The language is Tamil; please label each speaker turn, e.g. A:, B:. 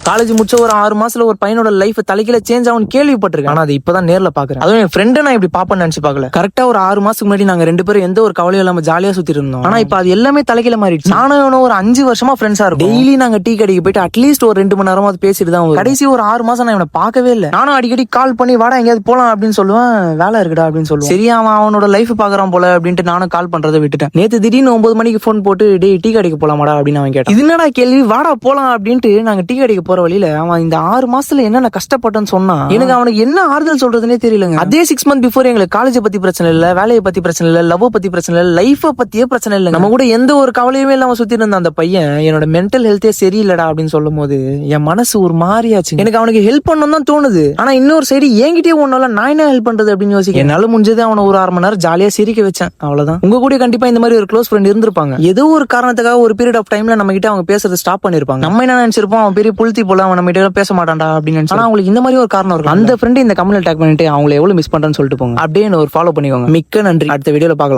A: காலேஜ் முடிச்ச ஒரு 6 மாசத்துல ஒரு பையனோட லைஃப் தலைக்கீழ சேஞ்ச் ஆகும் கேள்விப்பட்டிருக்கேன். ஆனா அது இப்பதான் நேர்ல பாக்குறேன். அதுவும் என் ஃப்ரெண்ட் நான் இப்படி பாப்பேன்னு நினைச்சு பாக்கல. கரெக்டா ஒரு 6 மாசத்துக்கு முன்னாடி நாங்க 2 பேரும் எந்த ஒரு கவலையும் இல்லாம ஜாலியா சுத்தி இருந்தோம். ஆனா இப்ப அது எல்லாமே தலைக்கீழ மாறிடுச்சு. நானும் ஒரு 5 வருஷமா ஃப்ரெண்ட்ஸா இருக்கும். டெய்லி நாங்க டீ கடைக்கு போயிட்டு அட்லீஸ்ட் ஒரு 2 மணி நேரமா பேசிட்டு தான் வரும். கடைசி ஒரு 6 மாசம் நான் இவனை பார்க்கவே இல்லை. நானும் அடிக்கடி கால் பண்ணி வாடா எங்கேயாவது போலாம் அப்படின்னு சொல்லுவேன். வேலை இருக்குடா அப்படின்னு சொல்லுவேன். சரியா அவனோட லைஃப் பாக்குறான் போல அப்படின்ட்டு நானும் கால் பண்றதை விட்டுட்டேன். நேத்து திடீர்னு 9 மணிக்கு போன் போட்டு டே டீ கடைக்கு போலாமாடா அப்படின்னு அவன் கேட்டான். இது என்னடா கேள்வி, வாடா போலாம் அப்படின்ட்டு நாங்க டீ கடைக்கு போற வழியில அவன் இந்த 6 மாசத்துல என்னென்ன கஷ்டப்பட்டேன்னு சொன்னா எனக்கு அவனுக்கு என்ன ஆறுதல் சொல்றதுன்னே தெரியலங்க. அதே 6 மந்த் பிஃபோர் எங்களுக்கு காலேஜ் பத்தி பிரச்சனை இல்ல, வேலையை பத்தி பிரச்சனை இல்ல, லவ் பத்தி பிரச்சனை இல்ல, லைஃப் பத்தியே பிரச்சனை இல்ல. நம்ம கூட எந்த ஒரு கவலையுமே இல்லாம சுத்தி இருந்த அந்த பையன் என்னோட மென்டல் ஹெல்த்தே சரியில்லடா அப்படின்னு சொல்லும் போது என் மனசு ஒரு மாதிரியாச்சு. எனக்கு அவனுக்கு ஹெல்ப் பண்ணணும் தான் தோணுது. ஆனா இன்னொரு சைடு என்கிட்டயே ஒன்னால நான் என்ன ஹெல்ப் பண்றது அப்படின்னு யோசிக்க என்னால முடிஞ்சது அவனை ஒரு 1/2 மணி நேரம் ஜாலியா சிரிக்க வச்சேன். அவ்வளவுதான். உங்க கூட கண்டிப்பா இந்த மாதிரி ஒரு க்ளோஸ் ஃப்ரெண்ட் இருந்திருப்பாங்க. ஏதோ ஒரு காரணத்துக்காக ஒரு பீரியட் ஆஃப் டைம்ல நம்ம கிட்ட அவங்க பேசுறது ஸ்டாப் பண்ணிருப்பாங்க. நம்ம என்ன நினைச்சிருப்போம், அவன் பெரிய புல்தி போல அவன் நம்ம கிட்ட பேச மாட்டான்டா அப்படின்னு நினைச்சு. ஆனா அவங்களுக்கு இந்த மாதிரி ஒரு காரணம் இருக்கும். அந்த ஃப்ரெண்ட் இந்த கமெண்ட்ல டேக் பண்ணிட்டு அவங்களை எவ்வளவு மிஸ் பண்றேன்னு சொல்லிட்டு போங்க. அப்படியே ஒரு ஃபாலோ பண்ணிக்கோங்க. மிக்க நன்றி. அடுத்த வீடியோல பார்க்கலாம்.